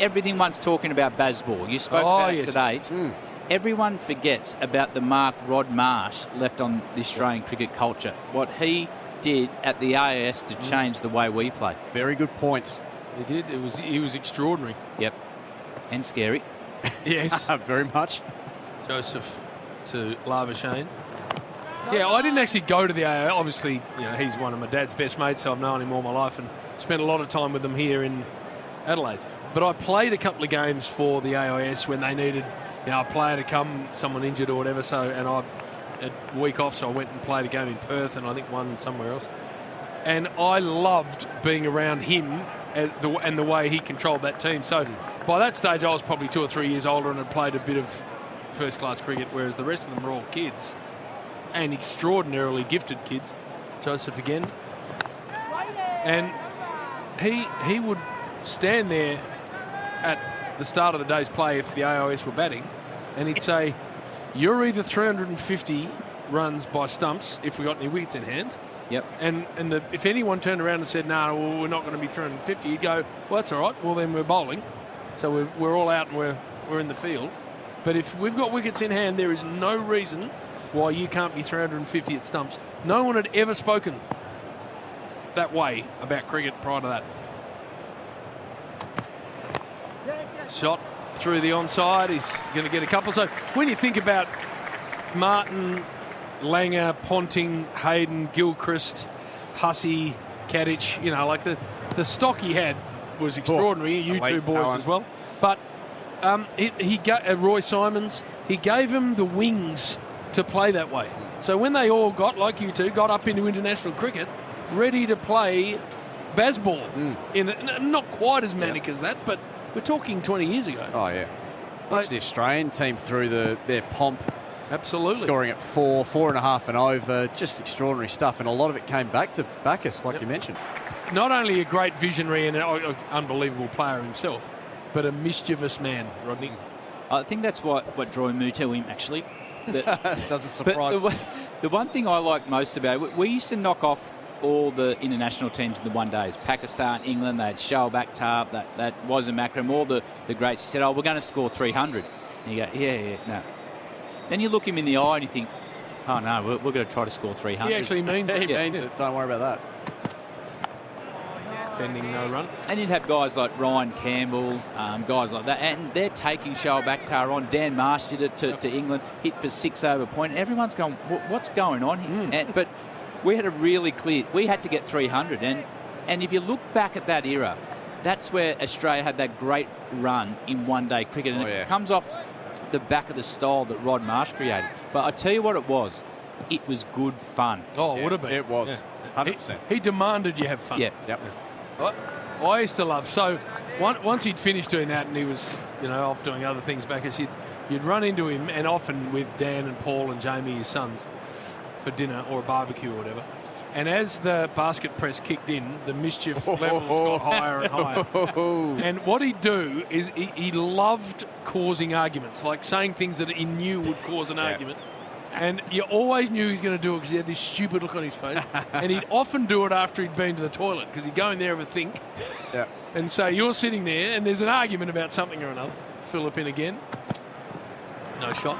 everyone's talking about Bazball. You spoke about it today. Everyone forgets about the mark Rod Marsh left on the Australian cricket culture. What he did at the AIS to change the way we play. Very good point. He did. He was extraordinary. Yep. And scary. Yes. Very much. Joseph to Labuschagne. Yeah, I didn't actually go to the AIS. Obviously, he's one of my dad's best mates, so I've known him all my life and spent a lot of time with him here in Adelaide. But I played a couple of games for the AIS when they needed, a player to come, someone injured or whatever. And I had a week off, so I went and played a game in Perth and I think one somewhere else. And I loved being around him and the way he controlled that team. So by that stage, I was probably 2 or 3 years older and had played a bit of first-class cricket, whereas the rest of them were all kids and extraordinarily gifted kids. Joseph again. And he would stand there at the start of the day's play if the AIS were batting, and he'd say, "You're either 350 runs by stumps if we got any wickets in hand." Yep. And if anyone turned around and said, "No, well, we're not going to be 350," he'd go, "Well, that's all right. Well, then we're bowling, so we're all out and we're in the field. But if we've got wickets in hand, there is no reason why you can't be 350 at stumps." No one had ever spoken that way about cricket prior to that. Shot through the onside. He's going to get a couple. So when you think about Martin, Langer, Ponting, Haddin, Gilchrist, Hussey, Kadich, the stock he had was extraordinary. You two boys talent as well. But he got Roy Simons. He gave him the wings to play that way. So when they all got, like you two, got up into international cricket, ready to play Bazball, not quite as manic as that, but we're talking 20 years ago. Oh, yeah. Watch the Australian team through their pomp. Absolutely. Scoring at 4.5 and over. Just extraordinary stuff. And a lot of it came back to Bacchus, like you mentioned. Not only a great visionary and an unbelievable player himself, but a mischievous man, Rodney. I think that's what drew me to him, actually. Doesn't surprise me. The one thing I like most about it, we used to knock off all the international teams in the one days. Pakistan, England, they had Shoaib Akhtar, that wasn't Makram, all the greats. He said, "Oh, we're going to score 300. And you go, yeah, no. Then you look him in the eye and you think, "Oh, no, we're going to try to score 300. He actually means it. He means it. Don't worry about that. Defending no run. And you'd have guys like Ryan Campbell, guys like that, and they're taking Shoaib Akhtar on. Dan Marsh did it to England, hit for 6 over point. And everyone's going, what's going on here? But we had a really clear, we had to get 300. And if you look back at that era, that's where Australia had that great run in one-day cricket. And it comes off the back of the style that Rod Marsh created. But I tell you what it was good fun. Oh, it would have been. It was. 100%. He demanded you have fun. Yeah. Yep. I used to love, so once he'd finished doing that and he was, off doing other things back, you'd run into him, and often with Dan and Paul and Jamie, his sons, for dinner or a barbecue or whatever. And as the basket press kicked in, the mischief levels got higher and higher. And what he'd do is he loved causing arguments, like saying things that he knew would cause an argument. And you always knew he was going to do it because he had this stupid look on his face. And he'd often do it after he'd been to the toilet, because he'd go in there and have a think. Yeah. And so you're sitting there and there's an argument about something or another. Phillip in again. No shot.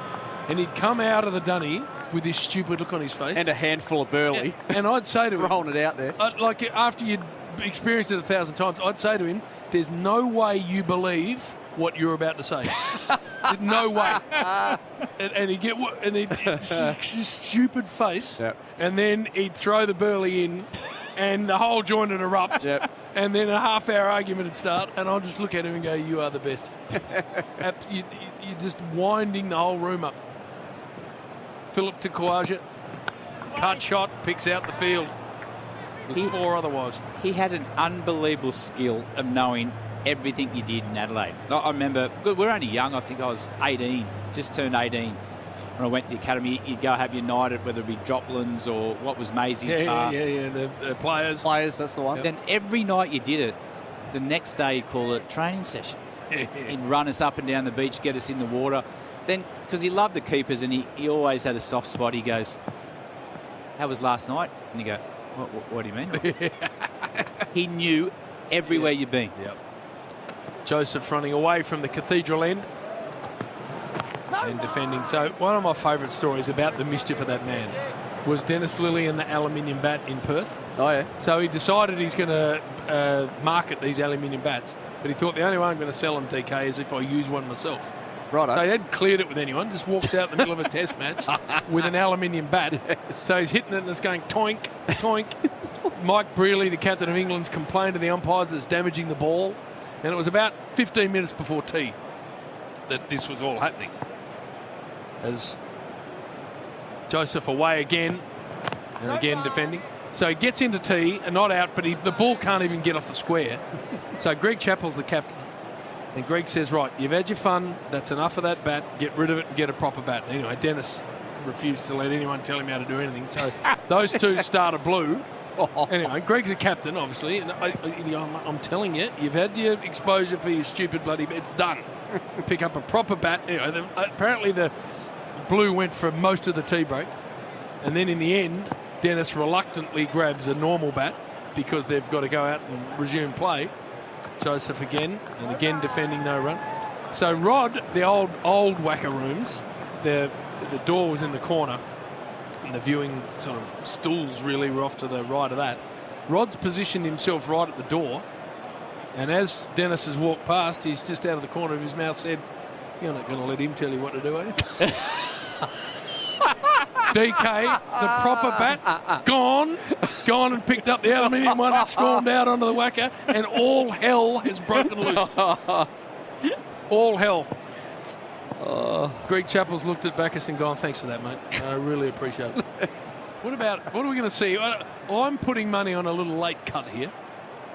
And he'd come out of the dunny with this stupid look on his face. And a handful of burley. Yeah. And I'd say to him... Rolling it out there. Like, after you'd experienced it 1,000 times, I'd say to him, "There's no way you believe what you're about to say." No way. And he'd get... And he'd... this stupid face. Yep. And then he'd throw the burley in and the whole joint would erupt. Yep. And then a half-hour argument would start, and I'll just look at him and go, "You are the best." You're just winding the whole room up. Phillip to Khawaja. Cut shot, picks out the field. It was 4 otherwise. He had an unbelievable skill of knowing everything you did in Adelaide. I remember, we were only young, I think I was 18, just turned 18. When I went to the academy, you'd go have your night at whether it be Droplands or what was Maisie's Yeah, the players. Players, that's the one. Then every night you did it, the next day you'd call it a training session. He'd run us up and down the beach, get us in the water. Then, because he loved the keepers and he always had a soft spot, he goes, "How was last night?" And you go, what do you mean? He knew everywhere you've been. Yep. Joseph running away from the cathedral end and defending. So one of my favourite stories about the mischief of that man was Dennis Lilly and the aluminium bat in Perth. Oh, yeah. So he decided he's going to market these aluminium bats, but he thought the only way I'm going to sell them, DK, is if I use one myself. Right. So he hadn't cleared it with anyone, just walks out in the middle of a test match with an aluminium bat. Yes. So he's hitting it and it's going toink, toink. Mike Brealey, the captain of England's complained to the umpires that it's damaging the ball. And it was about 15 minutes before tea that this was all happening. As Joseph away again and again defending. So he gets into tea and not out, but the ball can't even get off the square. So Greg Chappell's the captain. And Greg says, right, you've had your fun. That's enough of that bat. Get rid of it and get a proper bat. Anyway, Dennis refused to let anyone tell him how to do anything. So those two started blue. Anyway, Greg's a captain, obviously. And I'm telling you, you've had your exposure for your stupid bloody... It's done. Pick up a proper bat. Anyway, apparently the blue went for most of the tea break. And then in the end, Dennis reluctantly grabs a normal bat because they've got to go out and resume play. Joseph again, and again defending no run. So Rod, the old whacker rooms, the door was in the corner, and the viewing sort of stools really were off to the right of that. Rod's positioned himself right at the door, and as Dennis has walked past, he's just out of the corner of his mouth said, "You're not going to let him tell you what to do, are you?" DK, the proper bat, gone and picked up the aluminium one and stormed out onto the whacker, and all hell has broken loose. All hell. Greg Chappell's looked at Bacchus and gone, thanks for that, mate. I really appreciate it. What are we going to see? I'm putting money on a little late cut here.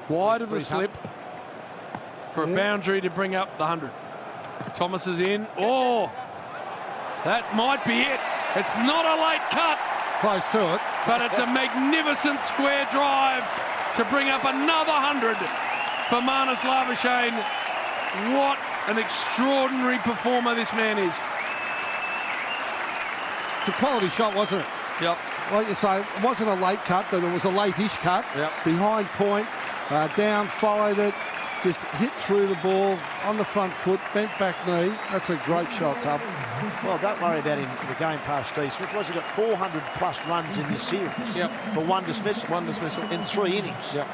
Wide of the slip for a boundary to bring up the 100. Thomas is in. Oh, that might be it. It's not a late cut. Close to it. But it's a magnificent square drive to bring up another 100 for Marnus Labuschagne. What an extraordinary performer this man is. It's a quality shot, wasn't it? Yep. Like you say, it wasn't a late cut, but it was a late-ish cut. Yep. Behind point, down, followed it, just hit through the ball on the front foot, bent back knee. That's a great shot, Tub. Well, don't worry about him the game past Steve Smith. He got 400 plus runs in this series for one dismissal. One dismissal. In 3 innings. Yep.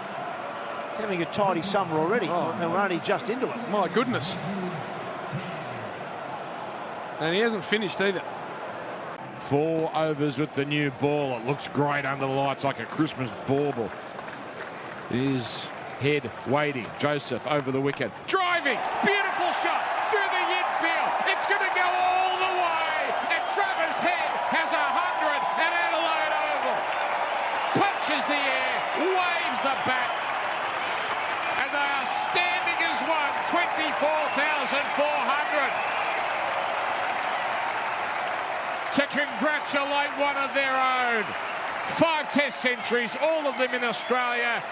He's having a tidy summer already, and we're only just into it. My goodness. And he hasn't finished either. 4 overs with the new ball. It looks great under the lights, like a Christmas bauble. His head waiting. Joseph over the wicket. Driving. Beautiful shot through the infield. It's going to go all the way. And Travis Head has 100 at Adelaide Oval. Punches the air. Waves the bat. And they are standing as one. 24,400. To congratulate one of their own. 5 test centuries, all of them in Australia.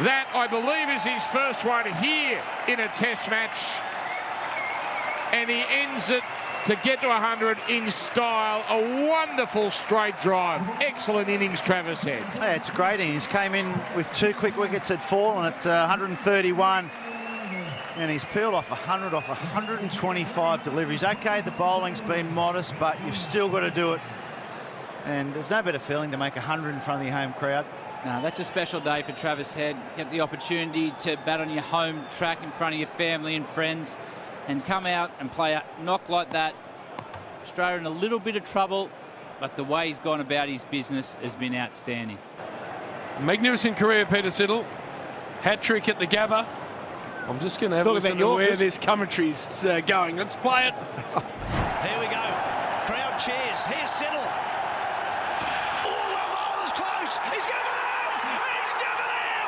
That, I believe, is his first one here in a test match. And he ends it to get to 100 in style. A wonderful straight drive. Excellent innings, Travis Head. Yeah, it's a great innings. Came in with 2 quick wickets, had fallen at 131. And he's peeled off 100 off 125 deliveries. Okay, the bowling's been modest, but you've still got to do it. And there's no better feeling to make 100 in front of your home crowd. No, that's a special day for Travis Head. Get the opportunity to bat on your home track in front of your family and friends and come out and play a knock like that. Australia in a little bit of trouble, but the way he's gone about his business has been outstanding. Magnificent career, Peter Siddle. Hat-trick at the Gabba. I'm just going to have a listen to where this commentary's going. Let's play it. Here we go. Crowd cheers. Here's Siddle. Oh, well, bowler's close. He's given him. He's given him.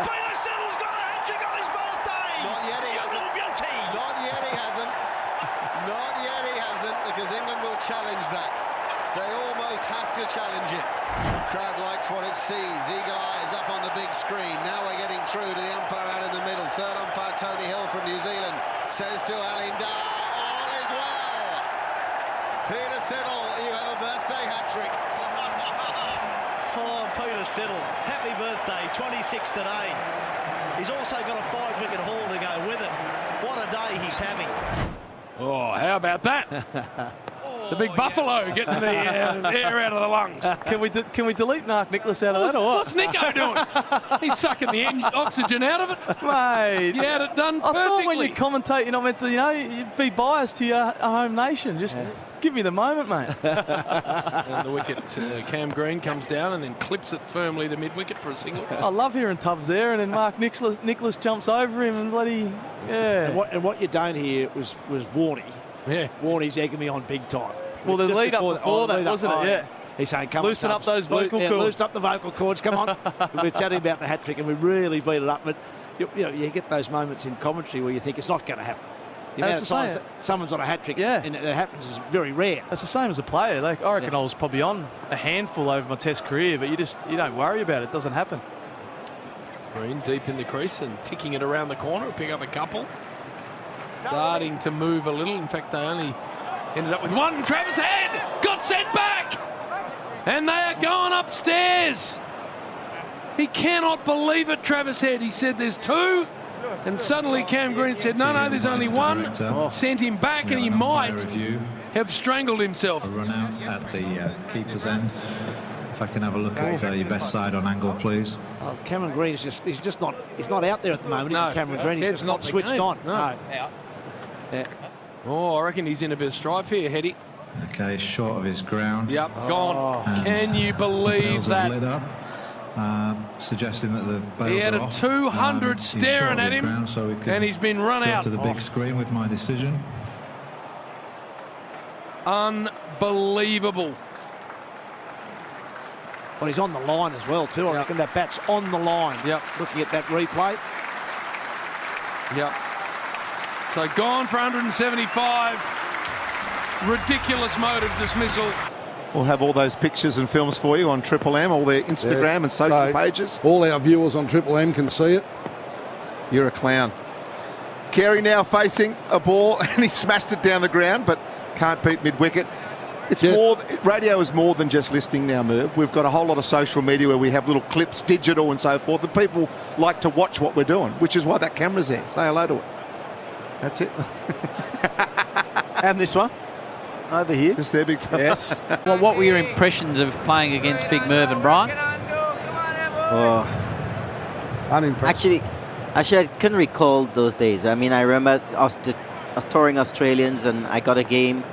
Peter Siddle's got a hat-trick on his birthday. Not yet, he hasn't. Beauty. Not yet, he hasn't. Not yet, he hasn't, because England will challenge that. They almost have to challenge it. Crowd likes what it sees. Eagle eyes up on the big screen. Now we're getting through to the umpire out in the middle. Third umpire Tony Hill from New Zealand says to Alim Dar, all is well. Peter Siddle, you have a birthday hat-trick. Oh, Peter Siddle, happy birthday, 26 today. He's also got a 5-wicket haul to go with it. What a day he's having. Oh, how about that? The big buffalo getting the air out of the lungs. Can we delete Mark Nicholas out of that or what? What's Nico doing? He's sucking the oxygen out of it. Mate. You had it done I perfectly. thought when you commentate, you're not meant to, you'd be biased to your home nation. Just give me the moment, mate. And the wicket, Cam Green comes down and then clips it firmly to mid-wicket for a single. I love hearing Tubbs there, and then Mark Nicholas jumps over him and bloody, yeah. And what you don't hear was Warney. Yeah. Warney's egging me on big time. Well, the lead up before that, wasn't it? Yeah. He's saying, come loosen on, up those vocal cords. Loosen up the vocal cords, come on. We're chatting about the hat trick and we really beat it up. But you get those moments in commentary where you think it's not going to happen. The amount of times that someone's on a hat trick and it happens is very rare. It's the same as a player. Like, I reckon I was probably on a handful over my Test career, but you don't worry about it. It doesn't happen. Green deep in the crease and ticking it around the corner. Pick up a couple. Starting to move a little. In fact, they only ended up with one. Travis Head got sent back. And they are going upstairs. He cannot believe it, Travis Head. He said there's two. And suddenly Cam Green said, no, there's only one. Sent him back and he might have strangled himself. A run out at the keeper's end. If I can have a look at your best side on angle, please. Oh, Cameron Green is he's not out there at the moment. No, isn't Cameron Green, he's just not switched on. No. Yeah. Oh, I reckon he's in a bit of strife here, Heady. Okay, short of his ground. Yep, gone. Can you believe that? Lit up, suggesting that the bails he had are a off. 200 staring at him, ground, so and he's been run out. To the big screen with my decision. Unbelievable. Well, he's on the line as well, too. I reckon that bat's on the line. Yep. Looking at that replay. Yep. So gone for 175. Ridiculous mode of dismissal. We'll have all those pictures and films for you on Triple M, all their Instagram and social pages. All our viewers on Triple M can see it. You're a clown. Carey now facing a ball and he smashed it down the ground, but can't beat mid-wicket. Radio is more than just listening now, Merv. We've got a whole lot of social media where we have little clips, digital and so forth, and people like to watch what we're doing, which is why that camera's there. Say hello to it. That's it. And this one over here. Just there, big fella. Yes. Well, what were your impressions of playing against Big Merv and Brian? Actually, I couldn't recall those days. I mean, I remember touring Australians, and I got a game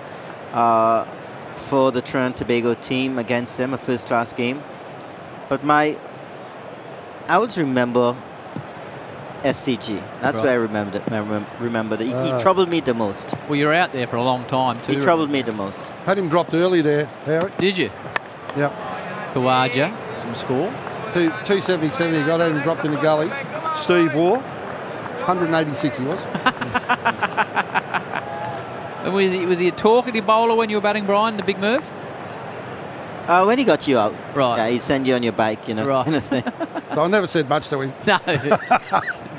for the Trinidad and Tobago team against them, a first-class game. But I always remember SCG. That's where I remember that. He troubled me the most. Well, you were out there for a long time too. He troubled me the most. Had him dropped early there, Harry. Did you? Yep. Kawaja from score. 277 he got, had him dropped in the gully. Steve Waugh, 186 he was. And was he a talkative bowler when you were batting Brian, the Big Merv? When he got you out. Right. Yeah, he sent you on your bike, Right. kind of thing. So I never said much to him. No.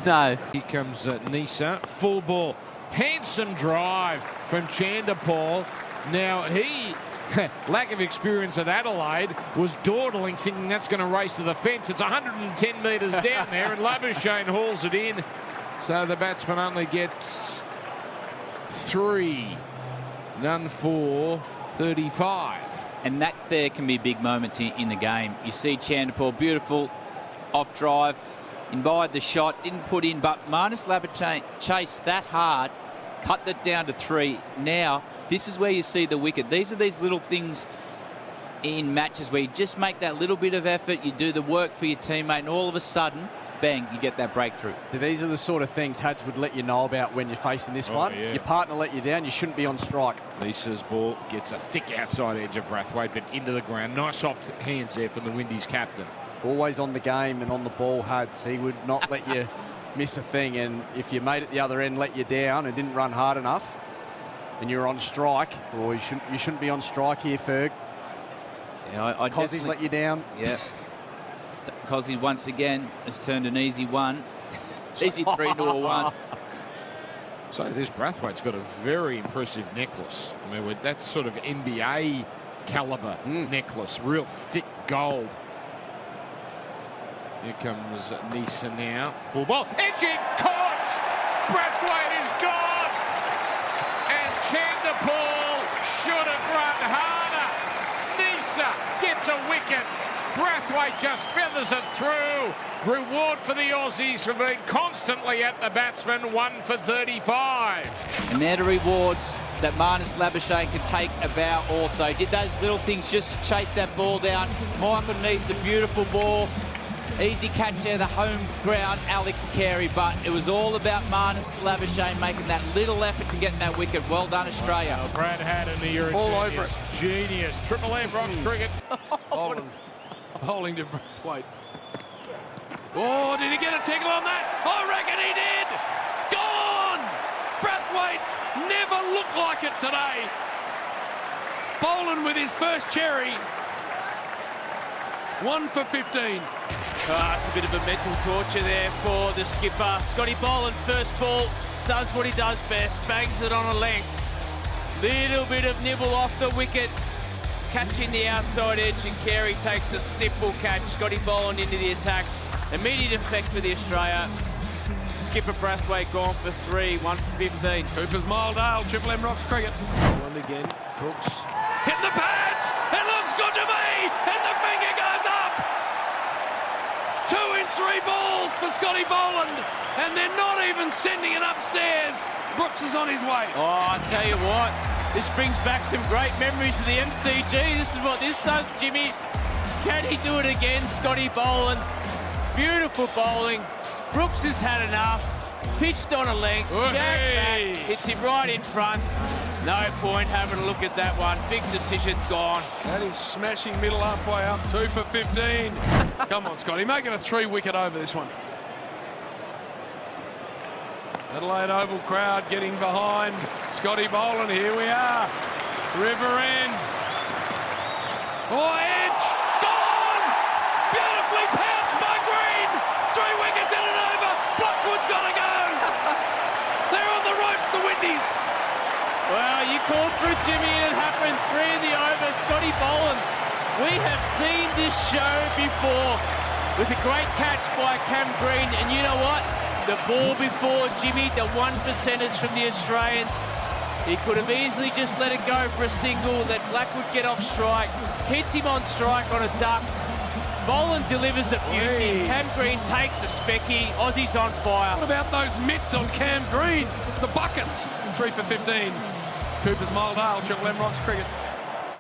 No. Here comes Nisa, full ball. Handsome drive from Chanderpaul. Now he, lack of experience at Adelaide, was dawdling, thinking that's going to race to the fence. It's 110 metres down there, and Labuschagne hauls it in. So the batsman only gets 3. None for 35. And that there can be big moments in the game. You see Chanderpaul, beautiful off drive, imbibed the shot, didn't put in, but Marnus Labuschagne chased that hard, cut that down to 3. Now, this is where you see the wicket. These are these little things in matches where you just make that little bit of effort, you do the work for your teammate, and all of a sudden, bang, you get that breakthrough. So these are the sort of things Hads would let you know about when you're facing this one. Yeah. Your partner let you down, you shouldn't be on strike. Lisa's ball gets a thick outside edge of Brathwaite, but into the ground. Nice soft hands there from the Windies captain. Always on the game and on the ball, Hads. He would not let you miss a thing, and if your mate at the other end let you down and didn't run hard enough and you're on strike, or you shouldn't be on strike here, Ferg. Yeah, I Cozzy's let you down. Yeah. Cozzy once again has turned an easy 1. Easy 3 to a 1. So this Brathwaite's got a very impressive necklace. I mean, that's sort of NBA caliber necklace, real thick gold. Here comes Nisa now. Full ball. Edging. Caught. Brathwaite is gone. And Chandapal should have run harder. Nisa gets a wicket. Brathwaite just feathers it through. Reward for the Aussies for being constantly at the batsman, 1 for 35. And they're the rewards that Marnus Labuschagne can take a bow also. Did those little things just to chase that ball down. Michael Neese, a beautiful ball. Easy catch there, the home ground, Alex Carey. But it was all about Marnus Labuschagne making that little effort to get in that wicket. Well done, Australia. Well, Brad Haddin, you're a all genius. over it. Genius. Triple M Rocks cricket. Bowling to Brathwaite. Oh, did he get a tickle on that? I reckon he did. Gone! Brathwaite never looked like it today. Boland with his first cherry. 1 for 15. It's a bit of a mental torture there for the skipper. Scotty Boland, first ball, does what he does best, bangs it on a length. Little bit of nibble off the wicket, catching the outside edge, and Carey takes a simple catch. Scotty Boland into the attack. Immediate effect for the Australia. Skipper Brathwaite gone for 3, 1 for 15. Cooper's Miledale, Triple M Rocks cricket. Boland again, Brooks. Hit the pads! It looks good to me! And the finger goes up! 2 in 3 balls for Scotty Boland. And they're not even sending it upstairs. Brooks is on his way. Oh, I tell you what, this brings back some great memories of the MCG. This is what this does, Jimmy. Can he do it again, Scotty Boland? Beautiful bowling. Brooks has had enough. Pitched on a length. Jack back. Hits him right in front. No point having a look at that one. Big decision gone. And he's smashing middle halfway up. 2 for 15. Come on, Scotty. Make it a 3-wicket over this one. Adelaide Oval crowd getting behind Scotty Boland. Here we are. River End. Oh, edge. Gone! Beautifully pounced by Green. 3 wickets and an over. Blackwood's got to go. They're on the ropes, the Windies. Well, you called for it, Jimmy, and it happened. 3 in the over. Scotty Boland. We have seen this show before. It was a great catch by Cam Green. And you know what? The ball before, Jimmy, the 1%ers from the Australians. He could have easily just let it go for a single, let Blackwood get off strike, hits him on strike on a duck. Boland delivers a beauty. Cam Green takes a specky. Aussies on fire. What about those mitts on Cam Green? The buckets. 3 for 15. Cooper's Miledale, Triple M Rocks cricket.